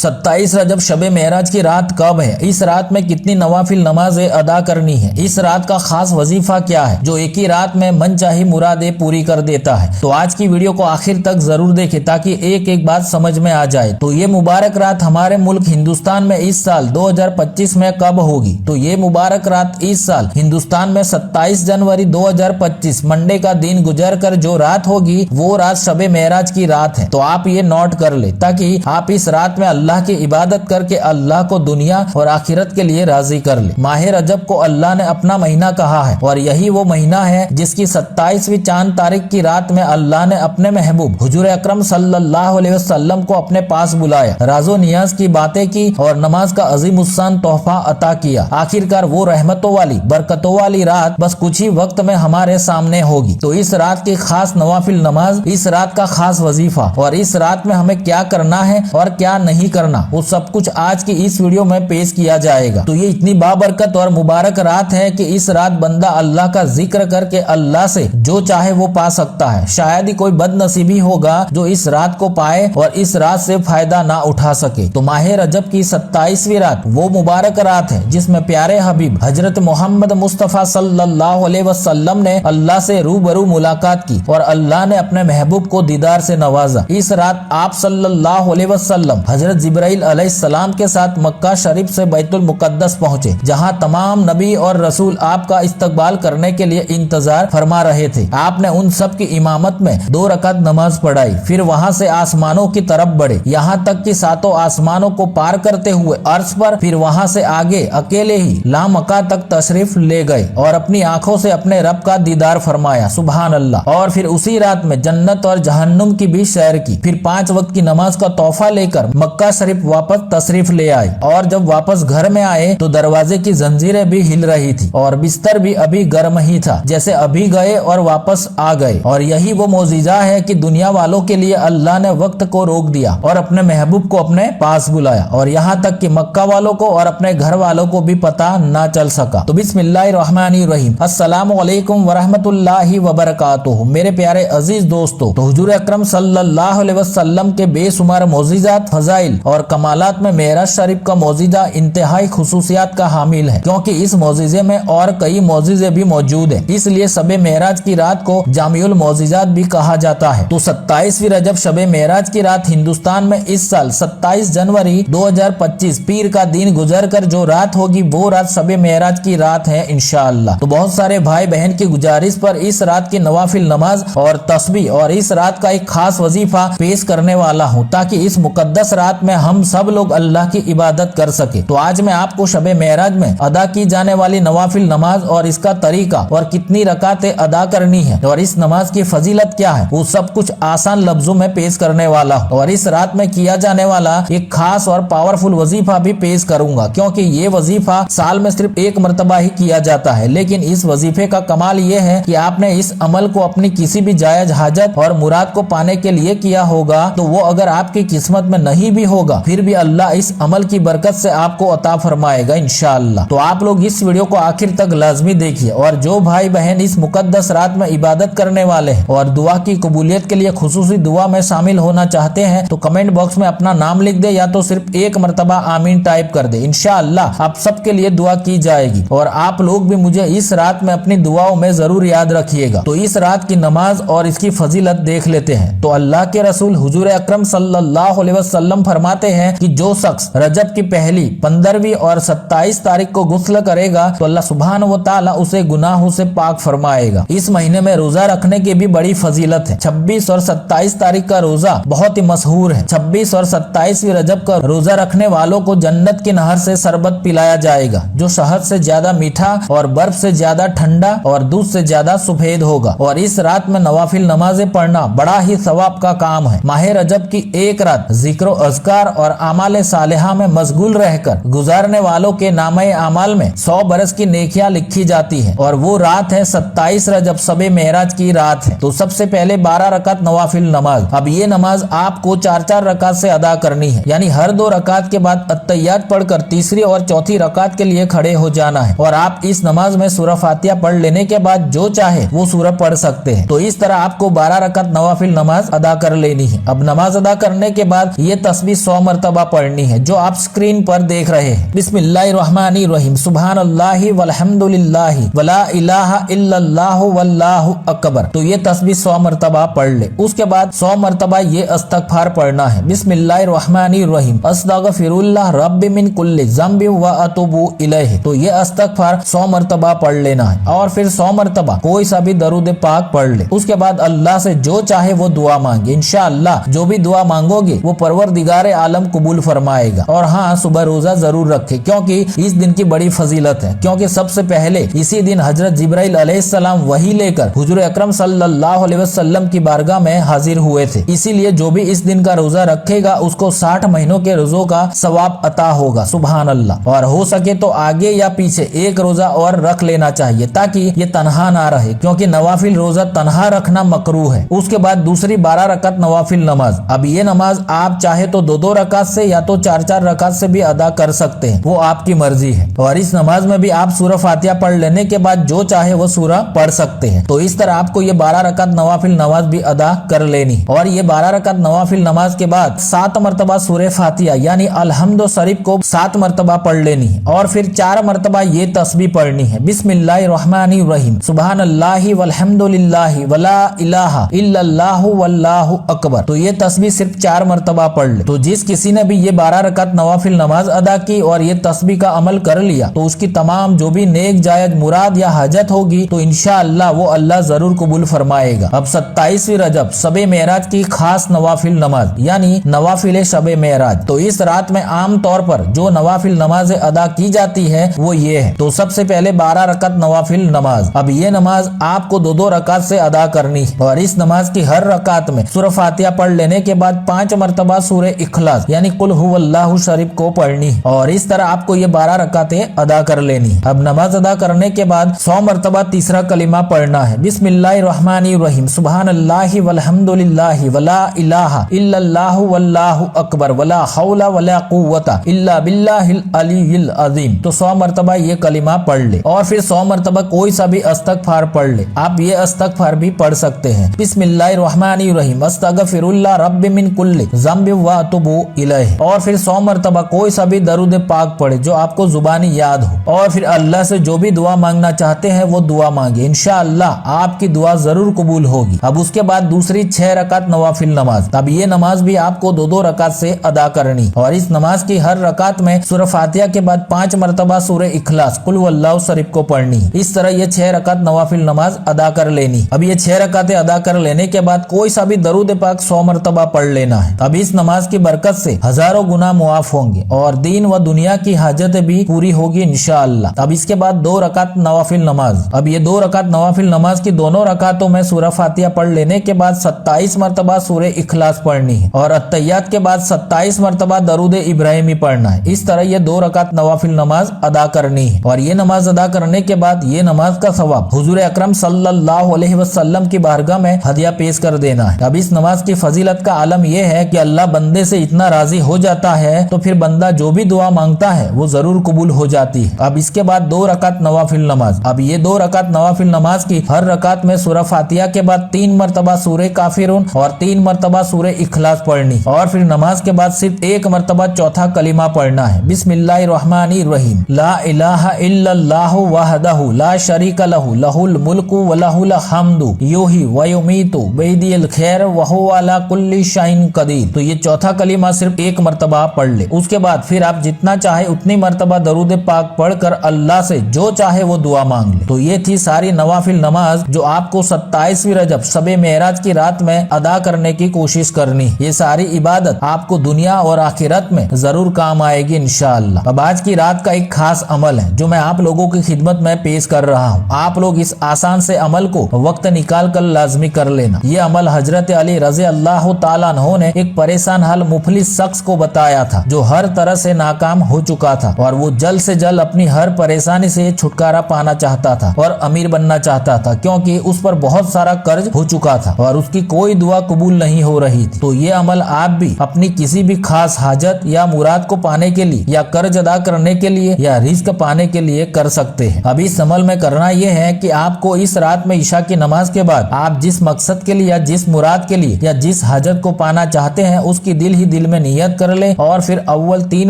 27 रजब शब मेराज की रात कब है, इस रात में कितनी नवाफिल नमाजें अदा करनी है, इस रात का खास वजीफा क्या है जो एक ही रात में मन चाही मुरादें पूरी कर देता है। तो आज की वीडियो को आखिर तक जरूर देखें ताकि एक एक बात समझ में आ जाए। तो ये मुबारक रात हमारे मुल्क हिंदुस्तान में इस साल 2025 में कब होगी? तो ये मुबारक रात इस साल हिंदुस्तान में 27 जनवरी 2025 मंडे का दिन गुजर कर जो रात होगी वो रात शब मेराज की रात है। तो आप ये नोट कर ले ताकि आप इस रात में अल्लाह की इबादत करके अल्लाह को दुनिया और आखिरत के लिए राजी कर ले। माह रजब को अल्लाह ने अपना महीना कहा है और यही वो महीना है जिसकी 27वीं चांद तारीख की रात में अल्लाह ने अपने महबूब हुजूर अकरम सल्लल्लाहु अलैहि वसल्लम को अपने पास बुलाया, राजो नियाज की बातें की और नमाज का अजीमुस्सान तोहफा अता किया। आखिरकार वो रहमतों वाली बरकतों वाली रात बस कुछ ही वक्त में हमारे सामने होगी। तो इस रात की खास नवाफिल नमाज, इस रात का खास वजीफा और इस रात में हमें क्या करना है और क्या नहीं करना, वो सब कुछ आज की इस वीडियो में पेश किया जाएगा। तो ये इतनी बाबरकत और मुबारक रात है कि इस रात बंदा अल्लाह का जिक्र करके अल्लाह से जो चाहे वो पा सकता है। शायद ही कोई बदनसीबी होगा जो इस रात को पाए और इस रात से फायदा ना उठा सके। तो माह रजब की 27वीं रात वो मुबारक रात है जिसमें प्यारे हबीब हजरत मोहम्मद मुस्तफा सल्लल्लाहु अलैहि वसल्लम ने अल्लाह से रूबरू मुलाकात की और अल्लाह ने अपने महबूब को दीदार से नवाजा। इस रात आप सल्लल्लाहु अलैहि वसल्लम हजरत जिब्राइल अलैहिस्सलाम के साथ मक्का शरीफ से बैतुल मुकद्दस पहुंचे, जहां तमाम नबी और रसूल आपका इस्तकबाल करने के लिए इंतजार फरमा रहे थे। आपने उन सब की इमामत में 2 रकात नमाज पढ़ाई, फिर वहां से आसमानों की तरफ बढ़े, यहाँ तक कि 7 आसमानों को पार करते हुए अर्श पर, फिर वहां से आगे अकेले ही लामका तक तशरीफ ले गए और अपनी आंखों से अपने रब का दीदार फरमाया, सुभान अल्लाह। और फिर उसी रात में जन्नत और जहन्नुम की भी सैर की, फिर 5 वक्त की नमाज का तोहफा लेकर मक्का शरीफ वापस तशरीफ ले आए। और जब वापस घर में आए तो दरवाजे की जंजीरें भी हिल रही थी और बिस्तर भी अभी गर्म ही था, जैसे अभी गए और वापस आ गए। और यही वो मौजिजा है कि दुनिया वालों के लिए अल्लाह ने वक्त को रोक दिया और अपने महबूब को अपने पास बुलाया, और यहाँ तक कि मक्का वालों को और अपने घर वालों को भी पता ना चल सका। तो बिस्मिल्लाहिर्रहमानिर्रहीम, अस्सलामु अलैकुम वरहमतुल्लाहि वबरकातुहू। मेरे प्यारे अजीज दोस्तों, तो हुजूर अकरम सल्लल्लाहु अलैहि वसल्लम के बेशुमार मौजिजात, फजाइल और कमालात में मेराज शरीफ का मौजिजा इंतहाई खुसूसियात का हामिल है, क्योंकि इस मौजिजे में और कई मौजिजे भी मौजूद हैं। इसलिए शब मेराज की रात को जामिउल मौजिजात भी कहा जाता है। तो 27वीं रजब शब मेराज की रात हिंदुस्तान में इस साल 27 जनवरी 2025 पीर का दिन गुजर कर जो रात होगी वो रात शब मेराज की रात है इंशाअल्लाह। तो बहुत सारे भाई बहन की गुजारिश पर इस रात की नवाफिल नमाज और तस्बीह और इस रात का एक खास वजीफा पेश करने वाला हूँ ताकि इस मुकद्दस रात में हम सब लोग अल्लाह की इबादत कर सके। तो आज मैं आपको शब मेराज में अदा की जाने वाली नवाफिल नमाज और इसका तरीका और कितनी रकातें अदा करनी है और इस नमाज की फजीलत क्या है वो सब कुछ आसान लफ्जों में पेश करने वाला हूँ। और इस रात में किया जाने वाला एक खास और पावरफुल वजीफा भी पेश करूंगा, क्योंकि ये वजीफा साल में सिर्फ एक मरतबा ही किया जाता है। लेकिन इस वजीफे का कमाल ये है कि आपने इस अमल को अपनी किसी भी जायज हाजत और मुराद को पाने के लिए किया होगा, तो वो अगर आपकी किस्मत में नहीं भी होगा फिर भी अल्लाह इस अमल की बरकत से आपको अता फरमाएगा इंशाअल्लाह। तो आप लोग इस वीडियो को आखिर तक लाजमी देखिए। और जो भाई बहन इस मुकद्दस रात में इबादत करने वाले हैं और दुआ की कबूलियत के लिए खुसूसी दुआ में शामिल होना चाहते हैं तो कमेंट बॉक्स में अपना नाम लिख दे या तो सिर्फ एक मरतबा आमीन टाइप कर दे। इंशाअल्लाह आप सबके लिए दुआ की जाएगी और आप लोग भी मुझे इस रात में अपनी दुआओं में जरूर याद रखिएगा। तो इस रात की नमाज और इसकी फजीलत देख लेते हैं। तो अल्लाह के रसूल हुजूर अकरम सल्लल्लाहु अलैहि वसल्लम फरमाते हैं कि जो शख्स रजब की पहली, 15वीं और 27 तारीख को गुस्ल करेगा तो अल्लाह सुब्हान व तआला उसे गुनाहों से पाक फरमाएगा। इस महीने में रोजा रखने की भी बड़ी फजीलत है। 26 और 27 तारीख का रोजा बहुत ही मशहूर है। 26 और 27वीं रजब का रोजा रखने वालों को जन्नत की नहर से शरबत पिलाया जाएगा जो शहद से ज्यादा मीठा और बर्फ से ज्यादा ठंडा और दूध से ज्यादा सफेद होगा। और इस रात में नवाफिल नमाजें पढ़ना बड़ा ही सवाब का काम है। माह रजब की एक रात जिक्र अज़कार और आमाल सालिहा में मशगूल रहकर गुजारने वालों के नामे आमाल में 100 बरस की नेकियां लिखी जाती है। और वो रात है 27 रजब शब मेराज की रात है। तो सबसे पहले 12 रकात नवाफिल नमाज। अब ये नमाज आपको 4-4 रकात से अदा करनी है, यानी हर 2 रकात के बाद अत्तहियात पढ़कर तीसरी और चौथी रकात के लिए खड़े हो जाना है। और आप इस नमाज में सूरह फातिहा पढ़ लेने के बाद जो चाहे वो सूरह पढ़ सकते हैं। तो इस तरह आपको 12 रकात नवाफिल नमाज अदा कर लेनी है। अब नमाज अदा करने के बाद ये तस्बीह 100 100 मरतबा पढ़नी है, जो आप स्क्रीन पर देख रहे हैं। बिस्मिल्लाहिर्रहमानिर्रहीम, सुब्हानल्लाहि वल्हम्दुलिल्लाहि वला इलाहा इल्लल्लाहु वल्लाहु अकबर। तो ये तस्बीह 100 मरतबा पढ़ ले। उसके बाद 100 मरतबा ये इस्तगफार पढ़ना है। बिस्मिल्लाहिर्रहमानिर्रहीम, अस्तगफिरुल्लाह रब्बी मिन कुल्ली ज़म्बि व अतूबु इलैहि। तो ये इस्तगफार 100 मरतबा पढ़ लेना है और फिर 100 मरतबा कोई सा भी दरूद पाक पढ़ ले। उसके बाद अल्लाह से जो चाहे वो दुआ मांगे। इंशाअल्लाह जो भी दुआ मांगोगे वो परवरदिगार आलम कबूल फरमाएगा। और हाँ, सुबह रोजा जरूर रखे, क्योंकि इस दिन की बड़ी फजीलत है। क्योंकि सबसे पहले इसी दिन हजरत जिब्राइल अलैहिस्सलाम वही लेकर हुजूर अकरम सल्लल्लाहु अलैहि वसल्लम की बारगाह में हाजिर हुए थे। इसीलिए जो भी इस दिन का रोजा रखेगा उसको 60 महीनों के रोजों का सवाब अता होगा। सुभान अल्लाह। और हो सके तो आगे या पीछे एक रोजा और रख लेना चाहिए, ताकि ये तनहा ना रहे, क्योंकि नवाफिल रोजा तनहा रखना मकरूह है। उसके बाद दूसरी 12 रकात नवाफिल नमाज। अब ये नमाज आप चाहे तो 2-2 रकात से या तो 4-4 रकात से भी अदा कर सकते हैं, वो आपकी मर्जी है। और इस नमाज में भी आप सूरह फातिहा पढ़ लेने के बाद जो चाहे वो सूरह पढ़ सकते हैं। तो इस तरह आपको ये 12 रकात नवाफिल नमाज भी अदा कर लेनी। और ये 12 रकात नवाफिल नमाज के बाद 7 मरतबा सूरह फातिहा यानी अलहम्दु शरीफ को 7 मरतबा पढ़ लेनी है। और फिर 4 मरतबा ये तस्बीह पढ़नी है। बिस्मिल्लाहिर्रहमानिर्रहीम, सुब्हानल्लाहि वल्हम्दुलिल्लाहि वला इलाहा इल्लल्लाहु वल्लाहु अकबर। तो ये तस्बीह सिर्फ 4 मरतबा पढ़ ले। तो जिस किसी ने भी ये 12 रकात नवाफिल नमाज अदा की और ये तस्बीह का अमल कर लिया, तो उसकी तमाम जो भी नेक जायज मुराद या हाजत होगी तो इंशाअल्लाह वो अल्लाह जरूर कबूल फरमाएगा। अब 27वीं रजब शबे मेराज की खास नवाफिल नमाज यानी नवाफिल शबे मेराज। तो इस रात में आम तौर पर जो नवाफिल नमाज अदा की जाती है वो ये है। तो सबसे पहले 12 रकात नवाफिल नमाज। अब ये नमाज आपको 2-2 रकात से अदा करनी है। और इस नमाज की हर रकात में सूरह फातिहा पढ़ लेने के बाद 5 मरतबा सूरह इखलास यानी कुल हुवल्लाहु शरीफ को पढ़नी है। और इस तरह आपको ये 12 रकातें अदा कर लेनी। अब नमाज अदा करने के बाद 100 मरतबा तीसरा कलिमा पढ़ना है। बिस्मिल्लाहिर्रहमानिर्रहीम, सुब्हानल्लाहि वल्हम्दुलिल्लाहि वला इलाहा इल्लल्लाहु वल्लाहु अकबर वला हौला वला कुव्वता इल्ला बिल्लाहिल अलीयिल अज़ीम। तो 100 मरतबा ये कलिमा पढ़ ले। और फिर 100 मरतबा कोई सा भी इस्तगफार पढ़ ले। आप ये इस्तगफार भी पढ़ सकते हैं। बिस्मिल्लाहिर्रहमानिर्रहीम, अस्तगफिरुल्लाह रब्बी मिन कुल्ली ज़म्बि व अतूबु इलैहि। और फिर 100 मरतबा कोई सा भी दरूद पाक पढ़े जो आपको जुबानी याद हो। और फिर अल्लाह से जो भी दुआ मांगना चाहते हैं वो दुआ मांगे, इंशाअल्लाह आपकी दुआ जरूर कबूल होगी। अब उसके बाद दूसरी 6 रकात नवाफिल नमाज। अब ये नमाज भी आपको 2-2 रकात से अदा करनी। और इस नमाज की हर रकात में सूरह फातिहा के बाद 5 मरतबा सूरह इखलास कुल हुवल्लाहु शरीफ को पढ़नी। इस तरह ये 6 रकात नवाफिल नमाज अदा कर लेनी। अब ये 6 रकातें अदा कर लेने के बाद कोई सा भी दरूद पाक 100 मरतबा पढ़ लेना है। अब इस नमाज की बरकत से हजारों गुनाह मुआफ होंगे और दीन व दुनिया की हाजतें भी पूरी होगी इंशाअल्लाह। अब इसके बाद 2 रकात नवाफिल नमाज। अब ये 2 रकात नवाफिल नमाज की दोनों रकातों में सूरह फातिहा पढ़ लेने के बाद 27 मरतबा सूरह इखलास पढ़नी है। और अत्तहियात के बाद 27 मरतबा दरूद इब्राहिमी पढ़ना है। इस तरह ये 2 रकात नवाफिल नमाज अदा करनी है। और ये नमाज अदा करने के बाद ये नमाज का सवाब हुजूर अकरम सल्लल्लाहु अलैहि वसल्लम की बारगाह में हदिया पेश कर देना है। अब इस नमाज की फजीलत का आलम यह है कि अल्लाह बंदे से इतना राजी हो जाता है तो फिर बंदा जो भी दुआ मांगता है वो जरूर कबूल हो जाती है। अब इसके बाद 2 रकात नवाफिल नमाज। अब ये 2 रकात नवाफिल नमाज की हर रकात में सूरह फातिहा के बाद 3 मरतबा सूरह काफिरून और 3 मरतबा सूरह इखलास पढ़नी। और फिर नमाज के बाद सिर्फ 1 मरतबा चौथा कलिमा पढ़ना है। बिस्मिल्लाहिर्रहमानिर्रहीम, ला इलाहा इल्लल्लाहु वहदहु ला शरीका लहु लहुल मुल्कु व लहुल हम्दु युही व युमीतु बियदिल खैर व हुवा अला कुल्ली शैइन कदीर। तो ये चौथा कलिमा सिर्फ 1 मरतबा पढ़ ले। उसके बाद फिर आप जितना चाहे उतनी मरतबा दरूद पाक पढ़कर अल्लाह से जो चाहे वो दुआ मांग ले। तो ये थी सारी नवाफिल नमाज जो आपको 27वीं रजब शबे मेराज की रात में अदा करने की कोशिश करनी। ये सारी इबादत आपको दुनिया और आखिरत में जरूर काम आएगी इंशाअल्लाह। अब आज की रात का एक खास अमल है जो मैं आप लोगों की खिदमत में पेश कर रहा हूँ। आप लोग इस आसान से अमल को वक्त निकाल कर लाजमी कर लेना। ये अमल हजरत अली रज़ी अल्लाह ताला अन्हु ने एक परेशान हाल मुफलिस शख्स को बताया था जो हर तरह से नाकाम हो चुका था और वो जल्द से जल्द अपनी हर परेशानी से छुटकारा पाना चाहता था और अमीर बनना चाहता था, क्योंकि उस पर बहुत सारा कर्ज हो चुका था और उसकी कोई दुआ कबूल नहीं हो रही थी। तो ये अमल आप भी अपनी किसी भी खास हाजत या मुराद को पाने के लिए या कर्ज अदा करने के लिए या रिस्क पाने के लिए कर सकते हैं। अब इस अमल में करना यह है कि आपको इस रात में ईशा की नमाज के बाद आप जिस मकसद के लिए या जिस मुराद के लिए या जिस हाजत को पाना चाहते हैं उसकी दिल ही दिल दिल में नियत कर ले और फिर अव्वल 3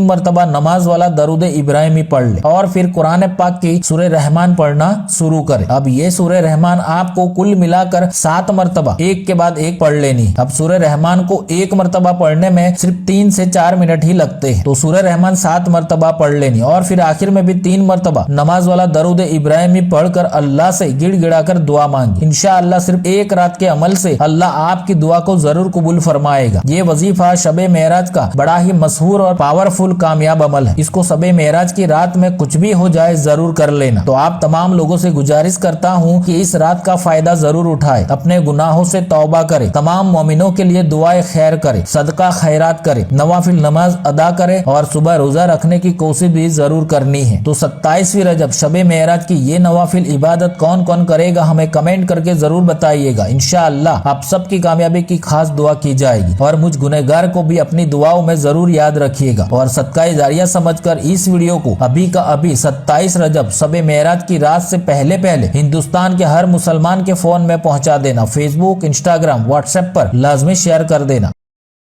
मरतबा नमाज वाला दरूद इब्राहिमी पढ़ ले और फिर कुरान पाक की सूरह रहमान पढ़ना शुरू करे। अब ये सूरह रहमान आपको कुल मिलाकर 7 मरतबा एक के बाद एक पढ़ लेनी। अब सूरह रहमान को 1 मरतबा पढ़ने में सिर्फ 3 से 4 मिनट ही लगते हैं, तो सूरह रहमान 7 मरतबा पढ़ लेनी और फिर आखिर में भी 3 मरतबा नमाज वाला दरूद इब्राहिमी पढ़कर अल्लाह से गिड़गिड़ा कर दुआ मांगी। इंशाअल्लाह सिर्फ एक रात के अमल से अल्लाह आपकी दुआ को जरूर कबूल फरमाएगा। ये वजीफा शबे मेराज का बड़ा ही मशहूर और पावरफुल कामयाब अमल है। इसको शबे मेराज की रात में कुछ भी हो जाए जरूर कर लेना। तो आप तमाम लोगों से गुजारिश करता हूँ कि इस रात का फायदा जरूर उठाए, अपने गुनाहों से तौबा करे, तमाम मोमिनों के लिए दुआए खैर करे, सदका खैरात करे, नवाफिल नमाज अदा करे और सुबह रोजा रखने की कोशिश भी जरूर करनी है। तो 27वीं रजब शबे मेराज की ये नवाफिल इबादत कौन कौन करेगा हमें कमेंट करके जरूर बताइएगा। इंशाअल्लाह आप सबकी कामयाबी की खास दुआ की जाएगी और मुझ गुनहगार को भी अपनी दुआओं में जरूर याद रखिएगा और सदका जारिया समझकर इस वीडियो को अभी का अभी 27 रजब शबे मेराज की रात से पहले हिंदुस्तान के हर मुसलमान के फोन में पहुंचा देना। फेसबुक, इंस्टाग्राम, व्हाट्सएप पर लाजमी शेयर कर देना।